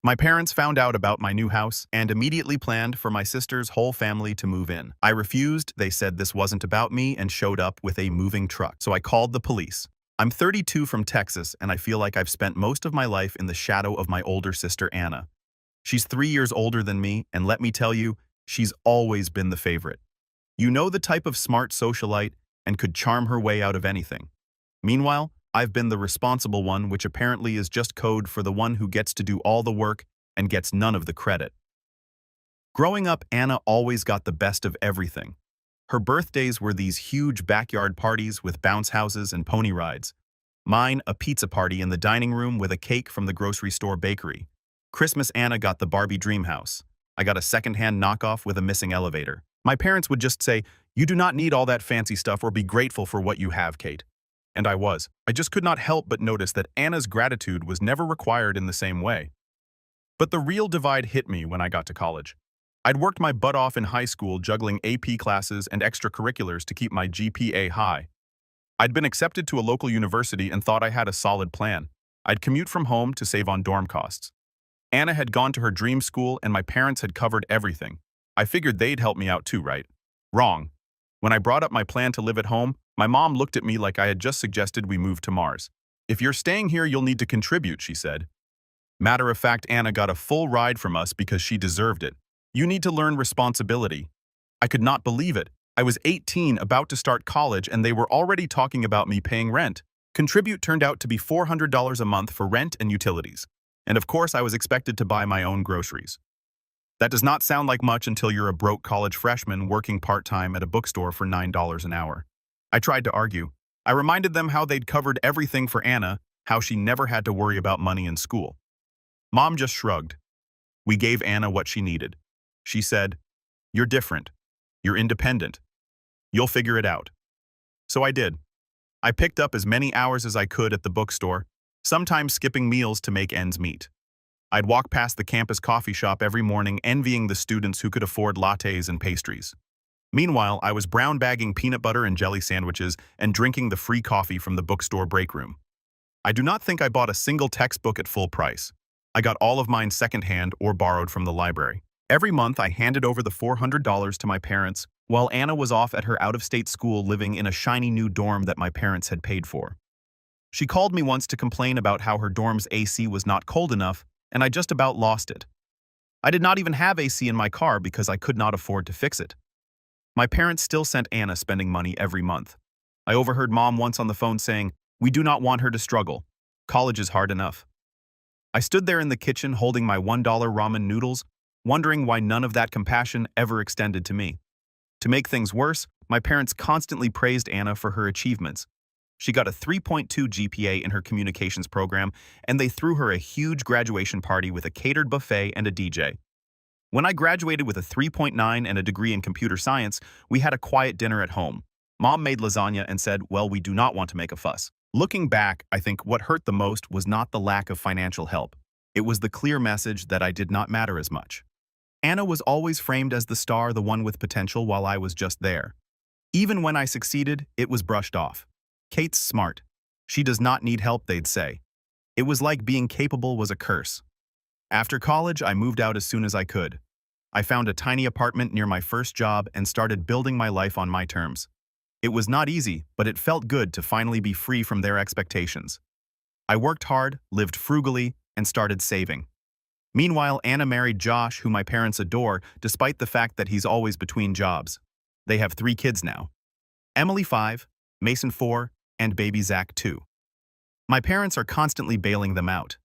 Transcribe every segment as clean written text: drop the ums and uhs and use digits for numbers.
My parents found out about my new house and immediately planned for my sister's whole family to move in. I refused. They said this wasn't about me and showed up with a moving truck. So I called the police. I'm 32 from Texas, and I feel like I've spent most of my life in the shadow of my older sister, Anna. She's 3 years older than me, and let me tell you, she's always been the favorite. You know, the type of smart socialite and could charm her way out of anything. Meanwhile, I've been the responsible one, which apparently is just code for the one who gets to do all the work and gets none of the credit. Growing up, Anna always got the best of everything. Her birthdays were these huge backyard parties with bounce houses and pony rides. Mine, a pizza party in the dining room with a cake from the grocery store bakery. Christmas, Anna got the Barbie dream house. I got a secondhand knockoff with a missing elevator. My parents would just say, "You do not need all that fancy stuff or be grateful for what you have, Kate." And I was. I just could not help but notice that Anna's gratitude was never required in the same way. But the real divide hit me when I got to college. I'd worked my butt off in high school juggling AP classes and extracurriculars to keep my GPA high. I'd been accepted to a local university and thought I had a solid plan. I'd commute from home to save on dorm costs. Anna had gone to her dream school and my parents had covered everything. I figured they'd help me out too, right? Wrong. When I brought up my plan to live at home, my mom looked at me like I had just suggested we move to Mars. "If you're staying here, you'll need to contribute," she said. Matter of fact, Anna got a full ride from us because she deserved it. "You need to learn responsibility." I could not believe it. I was 18, about to start college, and they were already talking about me paying rent. Contribute turned out to be $400 a month for rent and utilities. And of course, I was expected to buy my own groceries. That does not sound like much until you're a broke college freshman working part-time at a bookstore for $9 an hour. I tried to argue. I reminded them how they'd covered everything for Anna, how she never had to worry about money in school. Mom just shrugged. We gave Anna what she needed. She said, "You're different. You're independent. You'll figure it out." So I did. I picked up as many hours as I could at the bookstore, sometimes skipping meals to make ends meet. I'd walk past the campus coffee shop every morning, envying the students who could afford lattes and pastries. Meanwhile, I was brown bagging peanut butter and jelly sandwiches and drinking the free coffee from the bookstore break room. I do not think I bought a single textbook at full price. I got all of mine secondhand or borrowed from the library. Every month, I handed over the $400 to my parents, while Anna was off at her out-of-state school living in a shiny new dorm that my parents had paid for. She called me once to complain about how her dorm's AC was not cold enough, and I just about lost it. I did not even have AC in my car because I could not afford to fix it. My parents still sent Anna spending money every month. I overheard Mom once on the phone saying, "We do not want her to struggle. College is hard enough." I stood there in the kitchen holding my $1 ramen noodles, wondering why none of that compassion ever extended to me. To make things worse, my parents constantly praised Anna for her achievements. She got a 3.2 GPA in her communications program, and they threw her a huge graduation party with a catered buffet and a DJ. When I graduated with a 3.9 and a degree in computer science, we had a quiet dinner at home. Mom made lasagna and said, "Well, we do not want to make a fuss." Looking back, I think what hurt the most was not the lack of financial help. It was the clear message that I did not matter as much. Anna was always framed as the star, the one with potential, while I was just there. Even when I succeeded, it was brushed off. "Kate's smart. She does not need help," they'd say. It was like being capable was a curse. After college, I moved out as soon as I could. I found a tiny apartment near my first job and started building my life on my terms. It was not easy, but it felt good to finally be free from their expectations. I worked hard, lived frugally, and started saving. Meanwhile, Anna married Josh, who my parents adore, despite the fact that he's always between jobs. They have 3 kids now. Emily 5, Mason 4, and baby Zach 2. My parents are constantly bailing them out.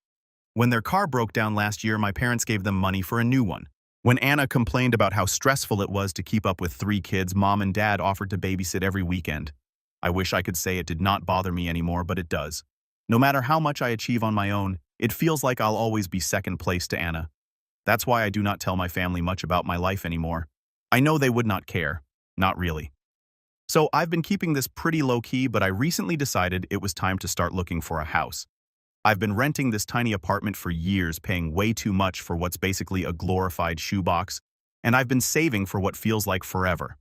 When their car broke down last year, my parents gave them money for a new one. When Anna complained about how stressful it was to keep up with 3 kids, Mom and Dad offered to babysit every weekend. I wish I could say it did not bother me anymore, but it does. No matter how much I achieve on my own, it feels like I'll always be second place to Anna. That's why I do not tell my family much about my life anymore. I know they would not care. Not really. So I've been keeping this pretty low-key, but I recently decided it was time to start looking for a house. I've been renting this tiny apartment for years, paying way too much for what's basically a glorified shoebox, and I've been saving for what feels like forever.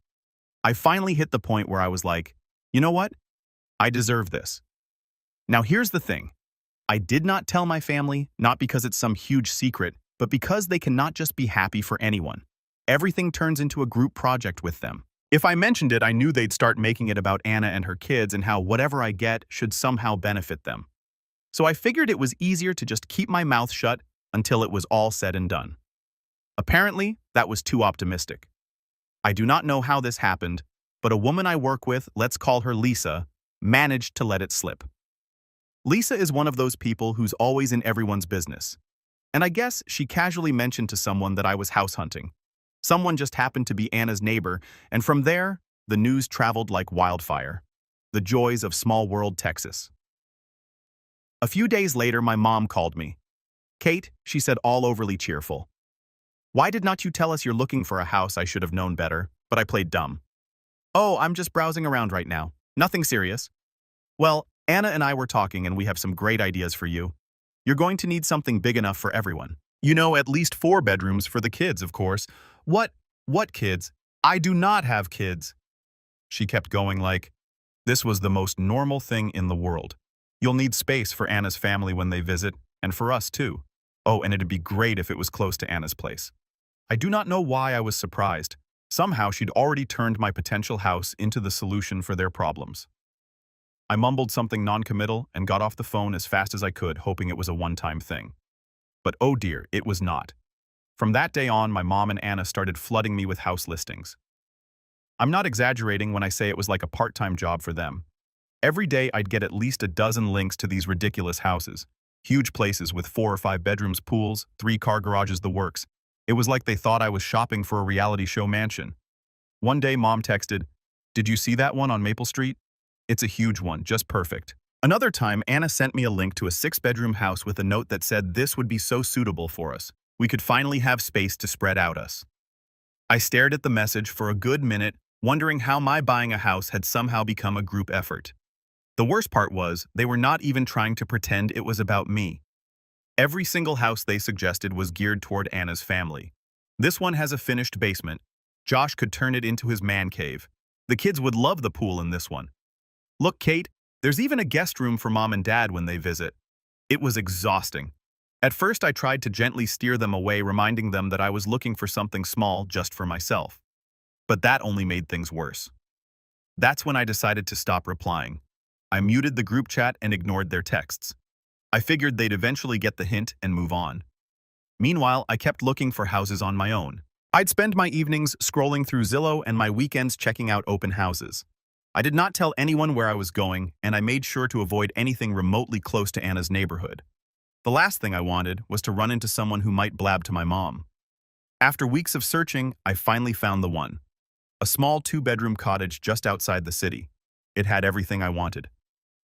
I finally hit the point where I was like, you know what? I deserve this. Now here's the thing. I did not tell my family, not because it's some huge secret, but because they cannot just be happy for anyone. Everything turns into a group project with them. If I mentioned it, I knew they'd start making it about Anna and her kids and how whatever I get should somehow benefit them. So I figured it was easier to just keep my mouth shut until it was all said and done. Apparently, that was too optimistic. I do not know how this happened, but a woman I work with, let's call her Lisa, managed to let it slip. Lisa is one of those people who's always in everyone's business. And I guess she casually mentioned to someone that I was house hunting. Someone just happened to be Anna's neighbor, and from there, the news traveled like wildfire. The joys of small world Texas. A few days later, my mom called me. "Kate," she said, all overly cheerful. "Why did not you tell us you're looking for a house? I should have known better, but I played dumb." "Oh, I'm just browsing around right now. Nothing serious." "Well, Anna and I were talking and we have some great ideas for you. You're going to need something big enough for everyone. You know, at least 4 bedrooms for the kids, of course." What kids? I do not have kids." She kept going like, this was the most normal thing in the world. "You'll need space for Anna's family when they visit, and for us too. Oh, and it'd be great if it was close to Anna's place." I do not know why I was surprised. Somehow she'd already turned my potential house into the solution for their problems. I mumbled something non-committal and got off the phone as fast as I could, hoping it was a one-time thing. But oh dear, it was not. From that day on, my mom and Anna started flooding me with house listings. I'm not exaggerating when I say it was like a part-time job for them. Every day I'd get at least a dozen links to these ridiculous houses. Huge places with 4 or 5 bedrooms, pools, 3-car garages, the works. It was like they thought I was shopping for a reality show mansion. One day Mom texted, "Did you see that one on Maple Street? It's a huge one, just perfect." Another time, Anna sent me a link to a 6-bedroom house with a note that said this would be so suitable for us. We could finally have space to spread out us. I stared at the message for a good minute, wondering how my buying a house had somehow become a group effort. The worst part was, they were not even trying to pretend it was about me. Every single house they suggested was geared toward Anna's family. This one has a finished basement. Josh could turn it into his man cave. The kids would love the pool in this one. Look, Kate, there's even a guest room for Mom and Dad when they visit. It was exhausting. At first, I tried to gently steer them away, reminding them that I was looking for something small just for myself. But that only made things worse. That's when I decided to stop replying. I muted the group chat and ignored their texts. I figured they'd eventually get the hint and move on. Meanwhile, I kept looking for houses on my own. I'd spend my evenings scrolling through Zillow and my weekends checking out open houses. I did not tell anyone where I was going, and I made sure to avoid anything remotely close to Anna's neighborhood. The last thing I wanted was to run into someone who might blab to my mom. After weeks of searching, I finally found the one. A small 2-bedroom cottage just outside the city. It had everything I wanted.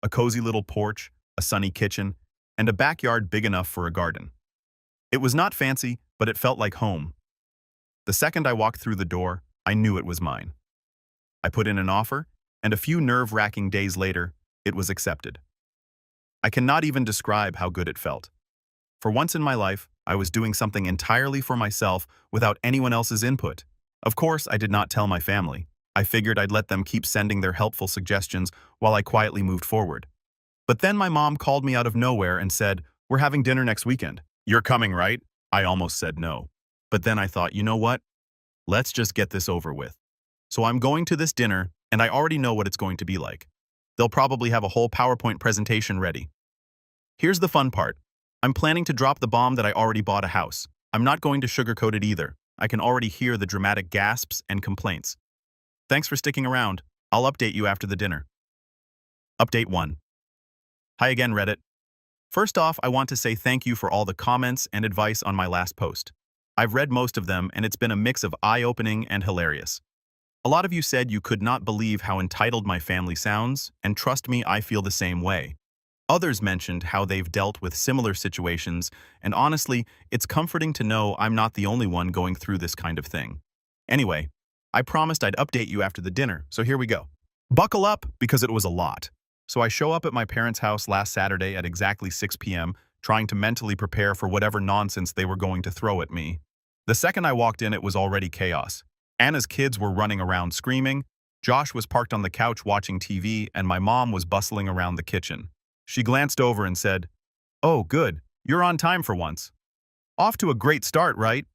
A cozy little porch, a sunny kitchen, and a backyard big enough for a garden. It was not fancy, but it felt like home. The second I walked through the door, I knew it was mine. I put in an offer, and a few nerve-wracking days later, it was accepted. I cannot even describe how good it felt. For once in my life, I was doing something entirely for myself without anyone else's input. Of course, I did not tell my family. I figured I'd let them keep sending their helpful suggestions while I quietly moved forward. But then my mom called me out of nowhere and said, "We're having dinner next weekend. You're coming, right?" I almost said no. But then I thought, you know what? Let's just get this over with. So I'm going to this dinner, and I already know what it's going to be like. They'll probably have a whole PowerPoint presentation ready. Here's the fun part. I'm planning to drop the bomb that I already bought a house. I'm not going to sugarcoat it either. I can already hear the dramatic gasps and complaints. Thanks for sticking around. I'll update you after the dinner. Update 1. Hi again, Reddit. First off, I want to say thank you for all the comments and advice on my last post. I've read most of them, and it's been a mix of eye-opening and hilarious. A lot of you said you could not believe how entitled my family sounds, and trust me, I feel the same way. Others mentioned how they've dealt with similar situations, and honestly, it's comforting to know I'm not the only one going through this kind of thing. Anyway, I promised I'd update you after the dinner, so here we go. Buckle up, because it was a lot. So I show up at my parents' house last Saturday at exactly 6 p.m., trying to mentally prepare for whatever nonsense they were going to throw at me. The second I walked in, it was already chaos. Anna's kids were running around screaming, Josh was parked on the couch watching TV, and my mom was bustling around the kitchen. She glanced over and said, "Oh, good, you're on time for once." Off to a great start, right?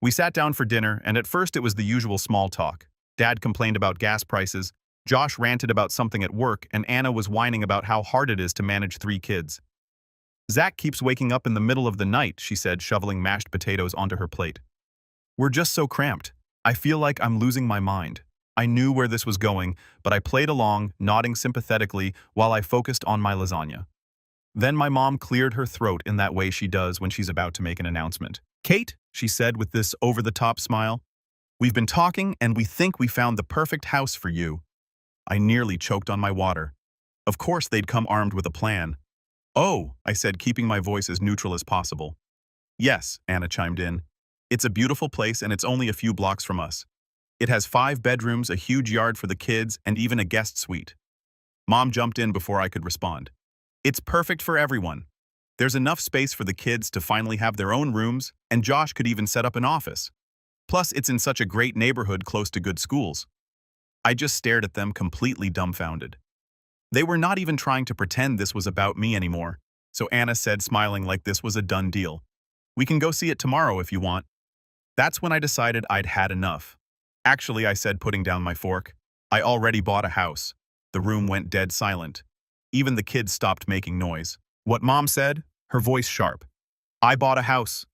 We sat down for dinner, and at first it was the usual small talk. Dad complained about gas prices, Josh ranted about something at work, and Anna was whining about how hard it is to manage 3 kids. Zach keeps waking up in the middle of the night, she said, shoveling mashed potatoes onto her plate. We're just so cramped. I feel like I'm losing my mind. I knew where this was going, but I played along, nodding sympathetically while I focused on my lasagna. Then my mom cleared her throat in that way she does when she's about to make an announcement. Kate, she said with this over-the-top smile, we've been talking and we think we found the perfect house for you. I nearly choked on my water. Of course they'd come armed with a plan. Oh, I said, keeping my voice as neutral as possible. Yes, Anna chimed in. It's a beautiful place and it's only a few blocks from us. It has 5 bedrooms, a huge yard for the kids, and even a guest suite. Mom jumped in before I could respond. It's perfect for everyone. There's enough space for the kids to finally have their own rooms, and Josh could even set up an office. Plus, it's in such a great neighborhood close to good schools. I just stared at them, completely dumbfounded. They were not even trying to pretend this was about me anymore, so Anna said, smiling like this was a done deal. We can go see it tomorrow if you want. That's when I decided I'd had enough. Actually, I said, putting down my fork, I already bought a house. The room went dead silent. Even the kids stopped making noise. What Mom said? Her voice sharp. I bought a house.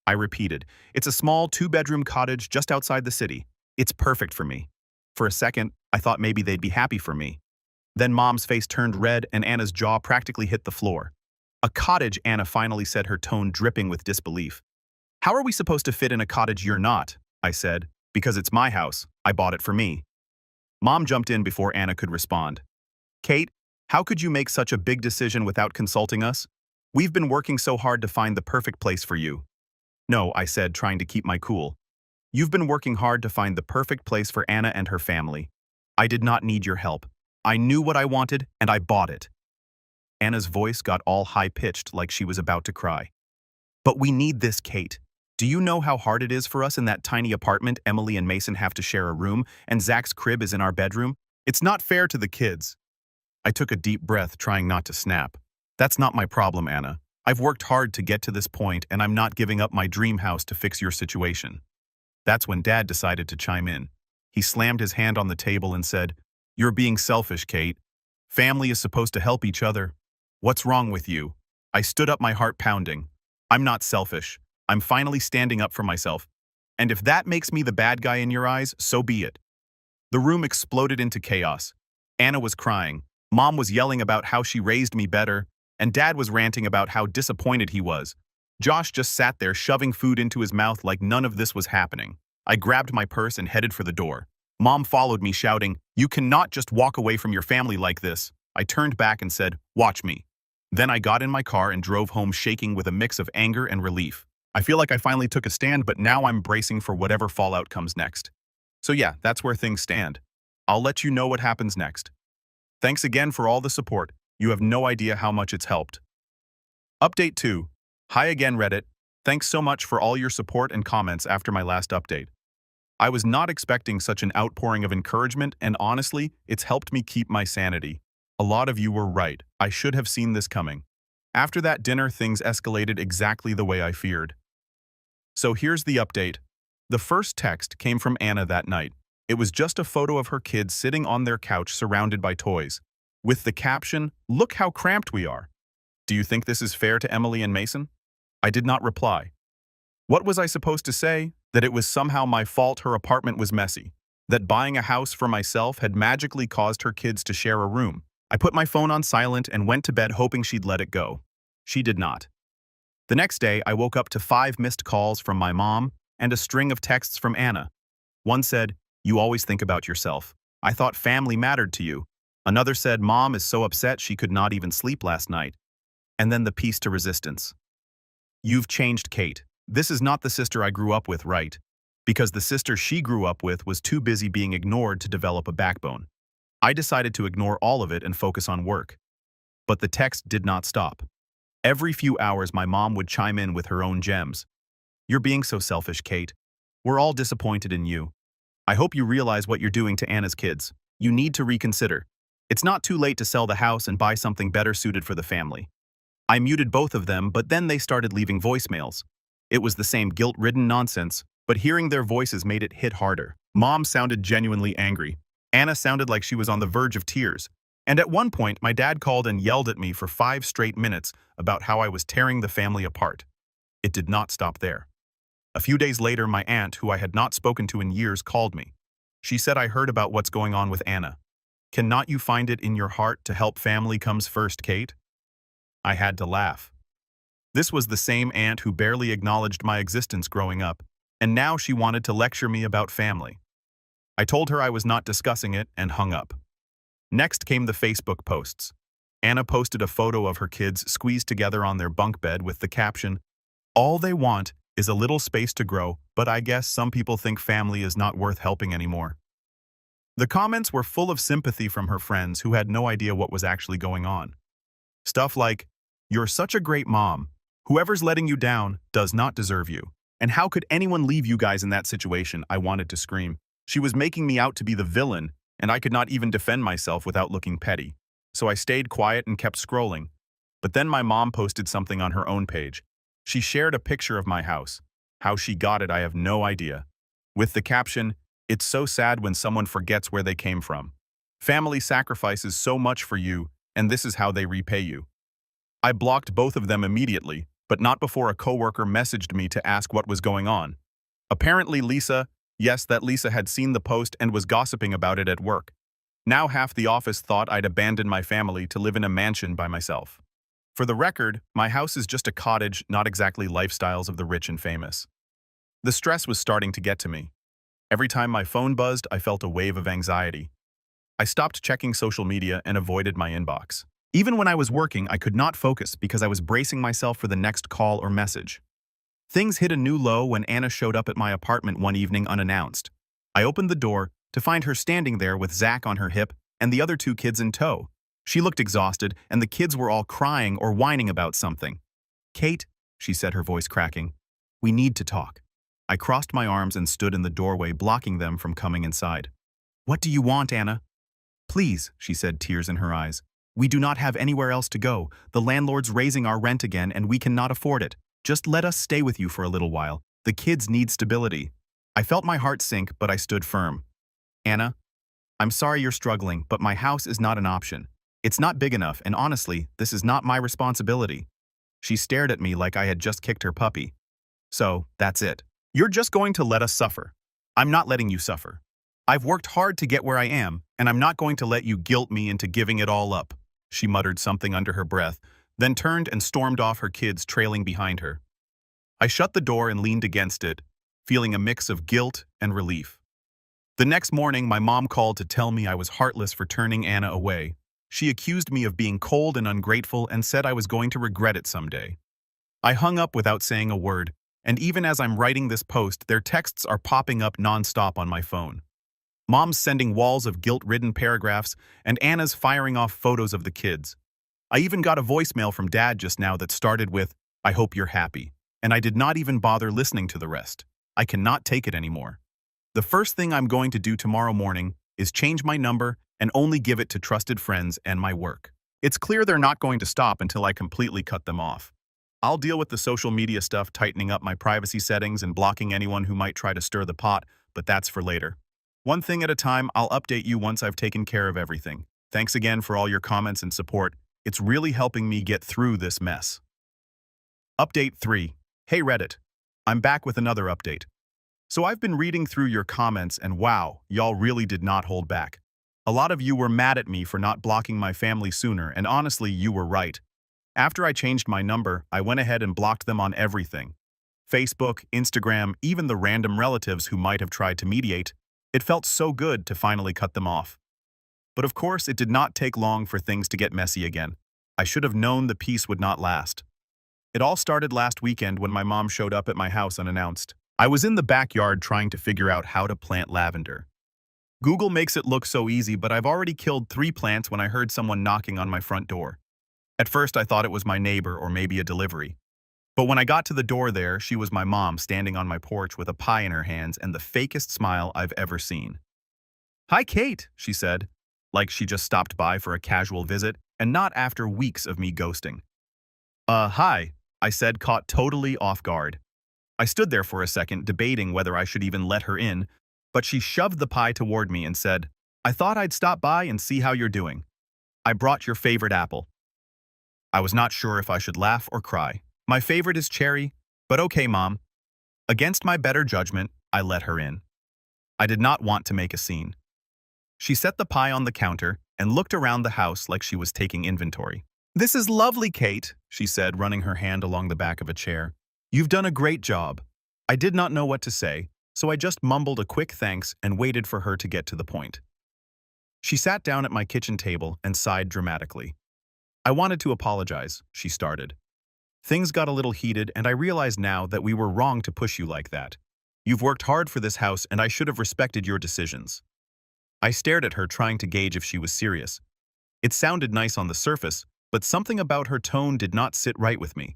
I repeated. It's a small 2-bedroom cottage just outside the city. It's perfect for me. For a second, I thought maybe they'd be happy for me. Then Mom's face turned red and Anna's jaw practically hit the floor. A cottage, Anna finally said, her tone dripping with disbelief. How are we supposed to fit in a cottage you're not? I said. Because it's my house. I bought it for me. Mom jumped in before Anna could respond. Kate, how could you make such a big decision without consulting us? We've been working so hard to find the perfect place for you. No, I said, trying to keep my cool. You've been working hard to find the perfect place for Anna and her family. I did not need your help. I knew what I wanted, and I bought it. Anna's voice got all high-pitched like she was about to cry. But we need this, Kate. Do you know how hard it is for us in that tiny apartment? Emily and Mason have to share a room, and Zach's crib is in our bedroom. It's not fair to the kids. I took a deep breath, trying not to snap. That's not my problem, Anna. I've worked hard to get to this point, and I'm not giving up my dream house to fix your situation. That's when Dad decided to chime in. He slammed his hand on the table and said, You're being selfish, Kate. Family is supposed to help each other. What's wrong with you? I stood up, my heart pounding. I'm not selfish. I'm finally standing up for myself. And if that makes me the bad guy in your eyes, so be it. The room exploded into chaos. Anna was crying. Mom was yelling about how she raised me better, and Dad was ranting about how disappointed he was. Josh just sat there shoving food into his mouth like none of this was happening. I grabbed my purse and headed for the door. Mom followed me, shouting, You cannot just walk away from your family like this. I turned back and said, Watch me. Then I got in my car and drove home, shaking with a mix of anger and relief. I feel like I finally took a stand, but now I'm bracing for whatever fallout comes next. So yeah, that's where things stand. I'll let you know what happens next. Thanks again for all the support. You have no idea how much it's helped. Update 2. Hi again, Reddit. Thanks so much for all your support and comments after my last update. I was not expecting such an outpouring of encouragement, and honestly, it's helped me keep my sanity. A lot of you were right. I should have seen this coming. After that dinner, things escalated exactly the way I feared. So here's the update. The first text came from Anna that night. It was just a photo of her kids sitting on their couch surrounded by toys, with the caption, Look how cramped we are. Do you think this is fair to Emily and Mason? I did not reply. What was I supposed to say? That it was somehow my fault her apartment was messy. That buying a house for myself had magically caused her kids to share a room. I put my phone on silent and went to bed hoping she'd let it go. She did not. The next day, I woke up to 5 missed calls from my mom and a string of texts from Anna. One said, You always think about yourself. I thought family mattered to you. Another said, Mom is so upset she could not even sleep last night. And then the piece to resistance. You've changed, Kate. This is not the sister I grew up with, right? Because the sister she grew up with was too busy being ignored to develop a backbone. I decided to ignore all of it and focus on work. But the text did not stop. Every few hours, my mom would chime in with her own gems. You're being so selfish, Kate. We're all disappointed in you. I hope you realize what you're doing to Anna's kids. You need to reconsider. It's not too late to sell the house and buy something better suited for the family. I muted both of them, but then they started leaving voicemails. It was the same guilt-ridden nonsense, but hearing their voices made it hit harder. Mom sounded genuinely angry. Anna sounded like she was on the verge of tears. And at one point, my dad called and yelled at me for 5 straight minutes about how I was tearing the family apart. It did not stop there. A few days later, my aunt, who I had not spoken to in years, called me. She said, "I heard about what's going on with Anna. Cannot you find it in your heart to help family comes first, Kate?" I had to laugh. This was the same aunt who barely acknowledged my existence growing up, and now she wanted to lecture me about family. I told her I was not discussing it and hung up. Next came the Facebook posts. Anna posted a photo of her kids squeezed together on their bunk bed with the caption, "All they want is a little space to grow, but I guess some people think family is not worth helping anymore." The comments were full of sympathy from her friends who had no idea what was actually going on. Stuff like, "You're such a great mom. Whoever's letting you down does not deserve you. And how could anyone leave you guys in that situation?" I wanted to scream. She was making me out to be the villain, and I could not even defend myself without looking petty. So I stayed quiet and kept scrolling. But then my mom posted something on her own page. She shared a picture of my house. How she got it, I have no idea. With the caption, "It's so sad when someone forgets where they came from. Family sacrifices so much for you, and this is how they repay you." I blocked both of them immediately, but not before a coworker messaged me to ask what was going on. Apparently Lisa, yes, that Lisa had seen the post and was gossiping about it at work. Now half the office thought I'd abandoned my family to live in a mansion by myself. For the record, my house is just a cottage, not exactly lifestyles of the rich and famous. The stress was starting to get to me. Every time my phone buzzed, I felt a wave of anxiety. I stopped checking social media and avoided my inbox. Even when I was working, I could not focus because I was bracing myself for the next call or message. Things hit a new low when Anna showed up at my apartment one evening unannounced. I opened the door to find her standing there with Zach on her hip and the other 2 kids in tow. She looked exhausted, and the kids were all crying or whining about something. "Kate," she said, her voice cracking, "we need to talk." I crossed my arms and stood in the doorway, blocking them from coming inside. "What do you want, Anna?" "Please," she said, tears in her eyes. "We do not have anywhere else to go. The landlord's raising our rent again, and we cannot afford it. Just let us stay with you for a little while. The kids need stability." I felt my heart sink, but I stood firm. "Anna, I'm sorry you're struggling, but my house is not an option. It's not big enough, and honestly, this is not my responsibility." She stared at me like I had just kicked her puppy. "So, that's it. You're just going to let us suffer. I'm not letting you suffer. I've worked hard to get where I am, and I'm not going to let you guilt me into giving it all up." She muttered something under her breath, then turned and stormed off, her kids trailing behind her. I shut the door and leaned against it, feeling a mix of guilt and relief. The next morning, my mom called to tell me I was heartless for turning Anna away. She accused me of being cold and ungrateful and said I was going to regret it someday. I hung up without saying a word, and even as I'm writing this post, their texts are popping up nonstop on my phone. Mom's sending walls of guilt-ridden paragraphs, and Anna's firing off photos of the kids. I even got a voicemail from Dad just now that started with, "I hope you're happy," and I did not even bother listening to the rest. I cannot take it anymore. The first thing I'm going to do tomorrow morning is change my number and only give it to trusted friends and my work. It's clear they're not going to stop until I completely cut them off. I'll deal with the social media stuff, tightening up my privacy settings and blocking anyone who might try to stir the pot, but that's for later. One thing at a time, I'll update you once I've taken care of everything. Thanks again for all your comments and support. It's really helping me get through this mess. Update 3. Hey Reddit. I'm back with another update. So I've been reading through your comments and wow, y'all really did not hold back. A lot of you were mad at me for not blocking my family sooner, and honestly, you were right. After I changed my number, I went ahead and blocked them on everything. Facebook, Instagram, even the random relatives who might have tried to mediate. It felt so good to finally cut them off. But of course, it did not take long for things to get messy again. I should have known the peace would not last. It all started last weekend when my mom showed up at my house unannounced. I was in the backyard trying to figure out how to plant lavender. Google makes it look so easy, but I've already killed 3 plants when I heard someone knocking on my front door. At first, I thought it was my neighbor or maybe a delivery. But when I got to the door there, she was my mom standing on my porch with a pie in her hands and the fakest smile I've ever seen. "Hi, Kate," she said, like she just stopped by for a casual visit and not after weeks of me ghosting. Hi," I said, caught totally off guard. I stood there for a second, debating whether I should even let her in, but she shoved the pie toward me and said, "I thought I'd stop by and see how you're doing. I brought your favorite apple." I was not sure if I should laugh or cry. My favorite is cherry, but okay, Mom. Against my better judgment, I let her in. I did not want to make a scene. She set the pie on the counter and looked around the house like she was taking inventory. "This is lovely, Kate," she said, running her hand along the back of a chair. "You've done a great job." I did not know what to say, so I just mumbled a quick thanks and waited for her to get to the point. She sat down at my kitchen table and sighed dramatically. "I wanted to apologize," she started. "Things got a little heated, and I realize now that we were wrong to push you like that. You've worked hard for this house, and I should have respected your decisions." I stared at her, trying to gauge if she was serious. It sounded nice on the surface, but something about her tone did not sit right with me.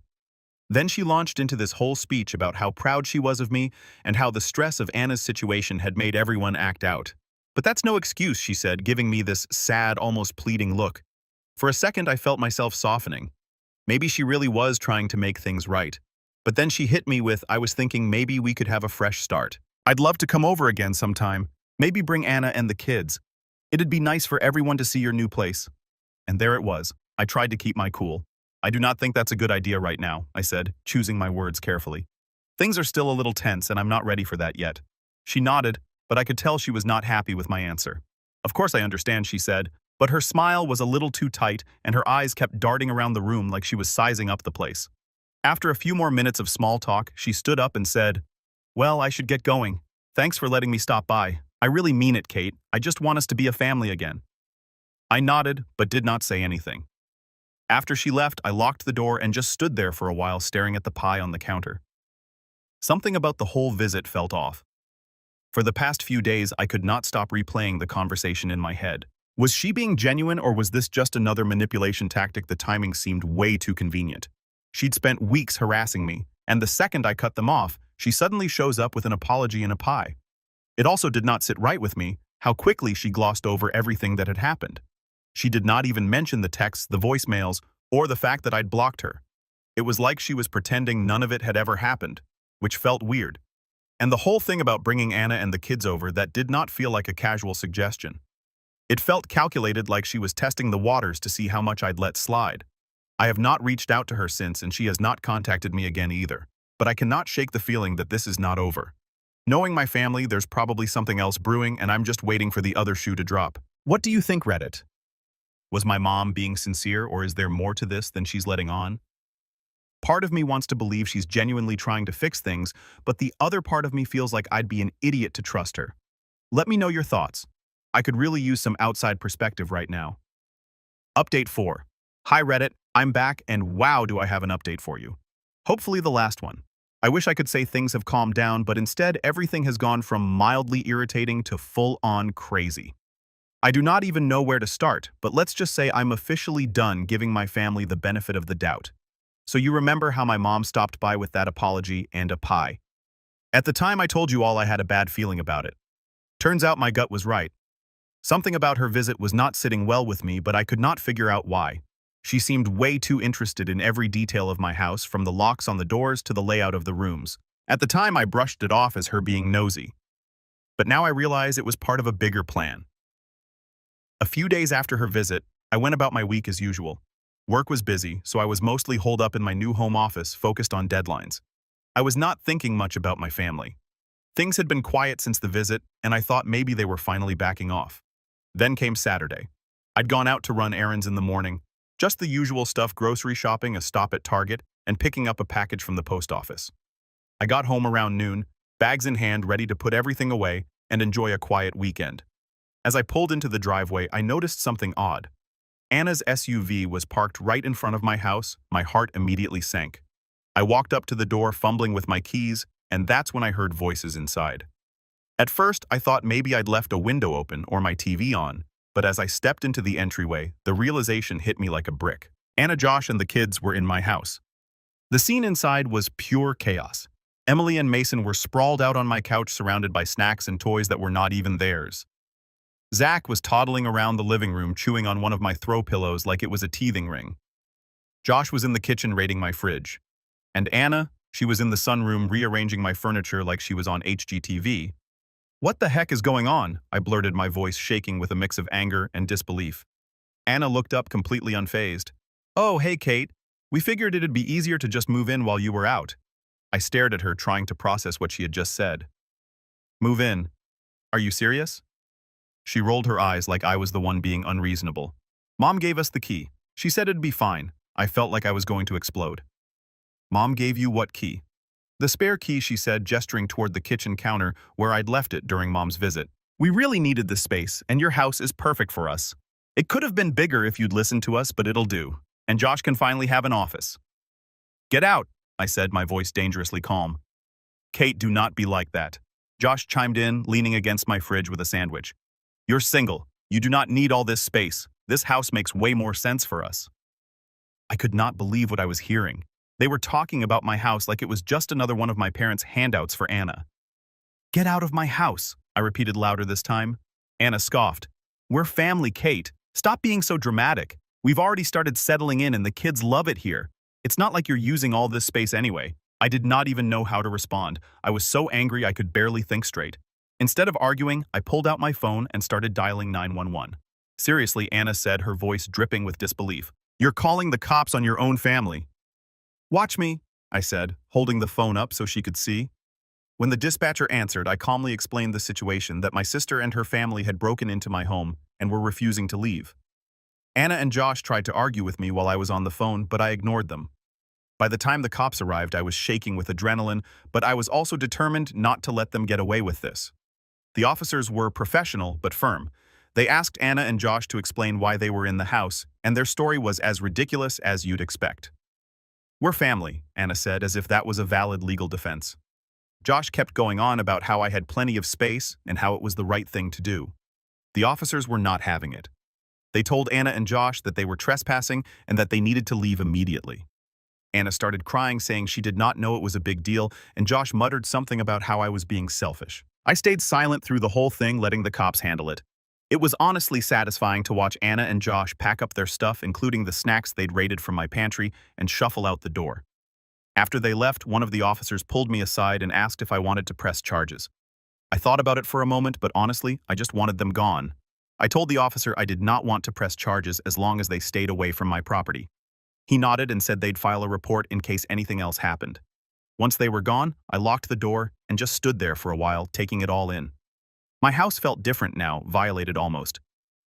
Then she launched into this whole speech about how proud she was of me and how the stress of Anna's situation had made everyone act out. "But that's no excuse," she said, giving me this sad, almost pleading look. For a second, I felt myself softening. Maybe she really was trying to make things right. But then she hit me with, "I was thinking maybe we could have a fresh start. I'd love to come over again sometime. Maybe bring Anna and the kids. It'd be nice for everyone to see your new place." And there it was. I tried to keep my cool. "I do not think that's a good idea right now," I said, choosing my words carefully. "Things are still a little tense, and I'm not ready for that yet." She nodded, but I could tell she was not happy with my answer. "Of course I understand," she said, but her smile was a little too tight and her eyes kept darting around the room like she was sizing up the place. After a few more minutes of small talk, she stood up and said, "Well, I should get going. Thanks for letting me stop by. I really mean it, Kate. I just want us to be a family again." I nodded, but did not say anything. After she left, I locked the door and just stood there for a while staring at the pie on the counter. Something about the whole visit felt off. For the past few days, I could not stop replaying the conversation in my head. Was she being genuine, or was this just another manipulation tactic? The timing seemed way too convenient. She'd spent weeks harassing me, and the second I cut them off, she suddenly shows up with an apology and a pie. It also did not sit right with me how quickly she glossed over everything that had happened. She did not even mention the texts, the voicemails, or the fact that I'd blocked her. It was like she was pretending none of it had ever happened, which felt weird. And the whole thing about bringing Anna and the kids over, that did not feel like a casual suggestion. It felt calculated, like she was testing the waters to see how much I'd let slide. I have not reached out to her since, and she has not contacted me again either. But I cannot shake the feeling that this is not over. Knowing my family, there's probably something else brewing, and I'm just waiting for the other shoe to drop. What do you think, Reddit? Was my mom being sincere, or is there more to this than she's letting on? Part of me wants to believe she's genuinely trying to fix things, but the other part of me feels like I'd be an idiot to trust her. Let me know your thoughts. I could really use some outside perspective right now. Update 4. Hi Reddit, I'm back, and wow, do I have an update for you. Hopefully the last one. I wish I could say things have calmed down, but instead everything has gone from mildly irritating to full-on crazy. I do not even know where to start, but let's just say I'm officially done giving my family the benefit of the doubt. So you remember how my mom stopped by with that apology and a pie. At the time I told you all I had a bad feeling about it. Turns out my gut was right. Something about her visit was not sitting well with me, but I could not figure out why. She seemed way too interested in every detail of my house, from the locks on the doors to the layout of the rooms. At the time I brushed it off as her being nosy. But now I realize it was part of a bigger plan. A few days after her visit, I went about my week as usual. Work was busy, so I was mostly holed up in my new home office, focused on deadlines. I was not thinking much about my family. Things had been quiet since the visit, and I thought maybe they were finally backing off. Then came Saturday. I'd gone out to run errands in the morning, just the usual stuff: grocery shopping, a stop at Target, and picking up a package from the post office. I got home around noon, bags in hand, ready to put everything away and enjoy a quiet weekend. As I pulled into the driveway, I noticed something odd. Anna's SUV was parked right in front of my house. My heart immediately sank. I walked up to the door, fumbling with my keys, and that's when I heard voices inside. At first, I thought maybe I'd left a window open or my TV on, but as I stepped into the entryway, the realization hit me like a brick. Anna, Josh, and the kids were in my house. The scene inside was pure chaos. Emily and Mason were sprawled out on my couch, surrounded by snacks and toys that were not even theirs. Zach was toddling around the living room, chewing on one of my throw pillows like it was a teething ring. Josh was in the kitchen raiding my fridge. And Anna, She was in the sunroom rearranging my furniture like she was on HGTV. "What the heck is going on?" I blurted, my voice shaking with a mix of anger and disbelief. Anna looked up completely unfazed. "Oh, hey, Kate. We figured it'd be easier to just move in while you were out." I stared at her, trying to process what she had just said. "Move in? Are you serious?" She rolled her eyes like I was the one being unreasonable. "Mom gave us the key. She said it'd be fine." I felt like I was going to explode. "Mom gave you what key?" "The spare key," she said, gesturing toward the kitchen counter where I'd left it during Mom's visit. "We really needed this space, and your house is perfect for us. It could have been bigger if you'd listened to us, but it'll do. And Josh can finally have an office." "Get out," I said, my voice dangerously calm. "Kate, do not be like that." Josh chimed in, leaning against my fridge with a sandwich. "You're single. You do not need all this space. This house makes way more sense for us." I could not believe what I was hearing. They were talking about my house like it was just another one of my parents' handouts for Anna. "Get out of my house," I repeated louder this time. Anna scoffed. "We're family, Kate. Stop being so dramatic. We've already started settling in and the kids love it here. It's not like you're using all this space anyway." I did not even know how to respond. I was so angry I could barely think straight. Instead of arguing, I pulled out my phone and started dialing 911. "Seriously," Anna said, her voice dripping with disbelief. "You're calling the cops on your own family." "Watch me," I said, holding the phone up so she could see. When the dispatcher answered, I calmly explained the situation, that my sister and her family had broken into my home and were refusing to leave. Anna and Josh tried to argue with me while I was on the phone, but I ignored them. By the time the cops arrived, I was shaking with adrenaline, but I was also determined not to let them get away with this. The officers were professional but firm. They asked Anna and Josh to explain why they were in the house, and their story was as ridiculous as you'd expect. "We're family," Anna said, as if that was a valid legal defense. Josh kept going on about how I had plenty of space and how it was the right thing to do. The officers were not having it. They told Anna and Josh that they were trespassing and that they needed to leave immediately. Anna started crying, saying she did not know it was a big deal, and Josh muttered something about how I was being selfish. I stayed silent through the whole thing, letting the cops handle it. It was honestly satisfying to watch Anna and Josh pack up their stuff, including the snacks they'd raided from my pantry, and shuffle out the door. After they left, one of the officers pulled me aside and asked if I wanted to press charges. I thought about it for a moment, but honestly, I just wanted them gone. I told the officer I did not want to press charges as long as they stayed away from my property. He nodded and said they'd file a report in case anything else happened. Once they were gone, I locked the door and just stood there for a while, taking it all in. My house felt different now, violated almost.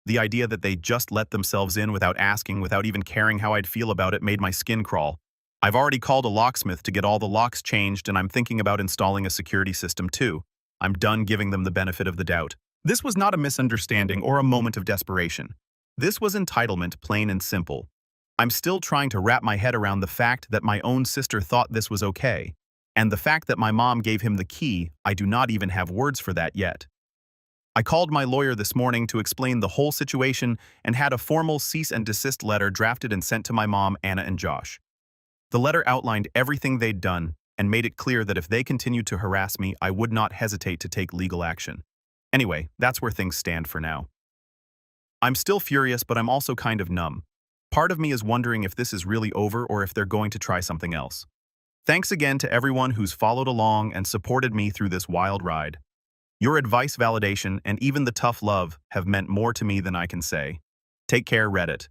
The idea that they just let themselves in without asking, without even caring how I'd feel about it, made my skin crawl. I've already called a locksmith to get all the locks changed, and I'm thinking about installing a security system too. I'm done giving them the benefit of the doubt. This was not a misunderstanding or a moment of desperation. This was entitlement, plain and simple. I'm still trying to wrap my head around the fact that my own sister thought this was okay, and the fact that my mom gave him the key. I do not even have words for that yet. I called my lawyer this morning to explain the whole situation and had a formal cease and desist letter drafted and sent to my mom, Anna, and Josh. The letter outlined everything they'd done and made it clear that if they continued to harass me, I would not hesitate to take legal action. Anyway, that's where things stand for now. I'm still furious, but I'm also kind of numb. Part of me is wondering if this is really over or if they're going to try something else. Thanks again to everyone who's followed along and supported me through this wild ride. Your advice, validation, and even the tough love have meant more to me than I can say. Take care, Reddit.